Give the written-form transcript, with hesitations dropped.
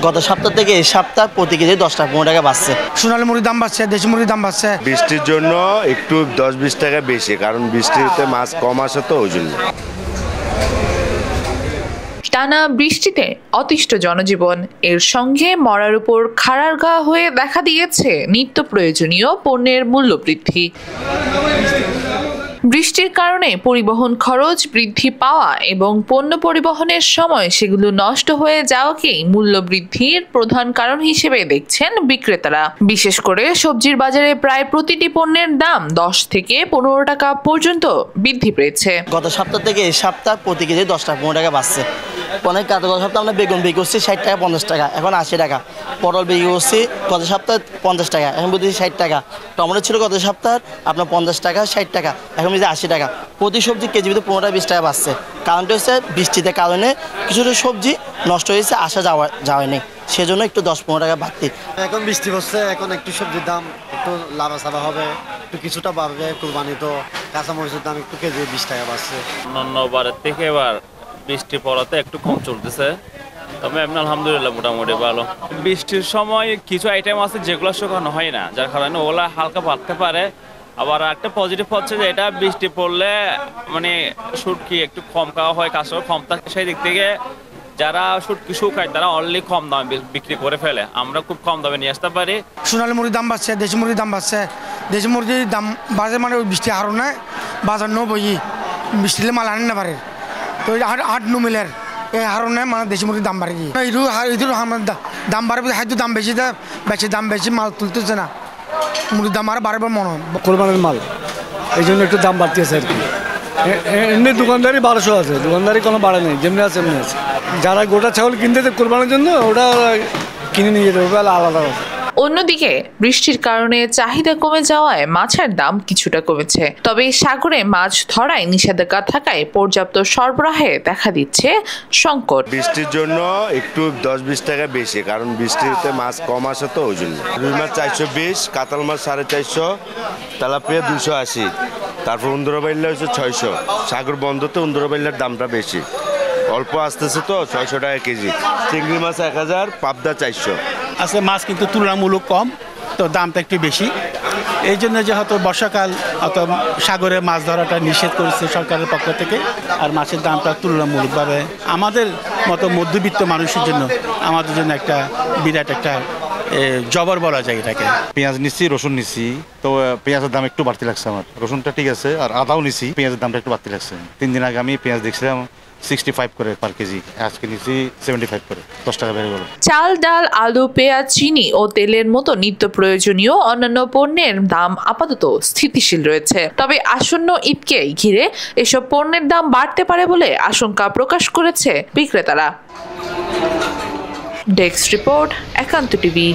গত সপ্তাহ থেকে এই সপ্তাহ প্রতি কেজি 10 টাকা 15 টাকা বাড়ছে। সোনালী মুরগির দাম বাড়ছে, দেশি মুরগির দাম বাড়ছে। বৃষ্টির জন্য একটু 10-20 টাকা বেশি, কারণ বৃষ্টিতে মাছ কম আসে তো ওই জন্য। টানা বৃষ্টিতে অতিষ্ঠ জনজীবন, এর সঙ্গে মরার উপর খাড়ার গা হয়ে দেখা দিয়েছে নিত্য প্রয়োজনীয় পণ্যের মূল্য বৃদ্ধি। বৃষ্টির কারণে পরিবহন খরচ বৃদ্ধি পাওয়া এবং পণ্য পরিবহনের সময় সেগুলো নষ্ট হয়ে যাওয়াকেই মূল্য বৃদ্ধির প্রধান কারণ হিসেবে দেখছেন বিক্রেতারা। বিশেষ করে সবজির বাজারে প্রায় প্রতিটি পণ্যের দাম 10 থেকে 15 টাকা পর্যন্ত বৃদ্ধি পেয়েছে। গত সপ্তাহ থেকে এই সপ্তাহ প্রতি কেজি 10 টাকা 15 টাকা বাড়ছে। অনেক গত সপ্তাহে আমরা বেগুন বিক্রি করছি 60 টাকা 50 টাকা, এখন 80 টাকা। পটল বিক্রি করছি গত সপ্তাহে 50 টাকা, এখন বুঝছি 60 টাকা। টমেটো ছিল গত সপ্তাহে আপনার 50 টাকা 60 টাকা, এখন বুঝছি 80 টাকা। প্রতি সবজি কেজি ভিতরে 15-20 টাকা বাড়ছে। কারণটা হচ্ছে বৃষ্টিতে কারণে কিছুটা সবজি নষ্ট হয়েছে, আসা যাওয়া নেই, সেজন্য একটু 10-15 টাকা বাড়তি। এখন বৃষ্টি হচ্ছে, এখন একটু সবজির দাম একটু লাভা হবে, একটু কিছুটা বাড়বে। কুরবানি তো কাঁচামরিচের দাম একটু কেজি 20 টাকা বাড়ছে। অন্যান্য বারের থেকে এবার বৃষ্টি পড়াতে একটু কম চলতেছে, তবে এমনি আলহামদুলিল্লাহ মোটামুটি ভালো। বৃষ্টির সময় কিছু আইটেম আছে যেগুলো শুকানো হয় না, যার কারণে ওগুলা হালকা বাড়তে পারে। আবার একটা পজিটিভ হচ্ছে যে এটা বৃষ্টি পড়লে মানে শুটকি একটু কম খাওয়া হয়, কাঁচা কম থাকে, সেই দিক থেকে যারা শুটকি শুকায় তারা অনলি কম দামে বিক্রি করে ফেলে, আমরা খুব কম দামে নিয়ে আসতে পারি। সোনালী মুরগির দাম বাড়ছে, দেশি মুরগির দাম বাড়ছে। দেশি মুরগির দাম বাড়ছে মানে ওই বৃষ্টি হারও না, বাজার নো বই বৃষ্টিলে মাল আনেন না পারে, তো 8-9 মিলের এই হারণে মানে দেশি মুরগির দাম বাড়ে গিয়ে ইঁদুর দাম বাড়বে, খাদ্য দাম বেশি, দাম বেশি, মাল তুলতেছে না, মুরগির দাম আরো বাড়বে মনে হয়। কোরবানির মাল এই জন্য একটু দাম বাড়তেছে আর কি। এমনি দোকানদারি 1200 আছে, দোকানদারি কোনো বাড়ে নেই, যেমনি আছে এমনি আছে। যারা গোটা ছাগল কিনতে কোরবানির জন্য ওটা কিনে নিয়ে যেতে হবে আলাদা। অন্যদিকে বৃষ্টির কারণে চাহিদা কমে যাওয়ায় মাছের দাম কিছুটা কমেছে, তবে সাগরে মাছ ধরায় নিষেধাজ্ঞা থাকায় পর্যাপ্ত সরবরাহে দেখা দিচ্ছে সংকট। বৃষ্টির জন্য একটু 10-20 টাকা বেশি, কারণ বৃষ্টিতে মাছ কম আসে তো ওই জন্য। রুই মাছ 420, কাতল মাছ 450, তেলাপিয়া 280, তারপর উন্দরবাইল্লা হচ্ছে 600। সাগর বন্ধতে উন্দরবাইল্লার দামটা বেশি, অল্প আসতেছে তো 600 টাকা কেজি। চিংড়ি মাছ 1000, পাবদা 400। আসলে মাছ কিন্তু তুলনামূলক কম, তো দামটা একটু বেশি। এই জন্য যে হয়তো বর্ষাকাল অত সাগরে মাছ ধরাটা নিষেধ করেছে সরকারের পক্ষ থেকে, আর মাছের দামটা তুলনামূলকভাবে আমাদের মতো মধ্যবিত্ত মানুষের জন্য, আমাদের জন্য একটা বিরাট একটা জবর বলা যায় এটাকে। পেঁয়াজ নিচ্ছি, রসুন নিচ্ছি, তো পেঁয়াজের দাম একটু বাড়তি লাগছে আমার। রসুনটা ঠিক আছে, আর আদাও নিচ্ছি, পেঁয়াজের দামটা একটু বাড়তি লাগছে। 3 দিন আগে আমি পেঁয়াজ দেখছিলাম 65 করে পার কেজি, আজকে নিচ্ছি 75 করে, 10 টাকা বেড়ে গেল। চাল, ডাল, আলু, পেঁয়াজ, চিনি ও তেলের মতো নিত্য প্রয়োজনীয় অন্যান্য পণ্যের দাম আপাতত স্থিতিশীল রয়েছে, তবে আসন্ন ঈদকে ঘিরে এসব পণ্যের দাম বাড়তে পারে বলে আশঙ্কা প্রকাশ করেছে বিক্রেতারা। ডেস্ক রিপোর্ট, একান্ত টিভি।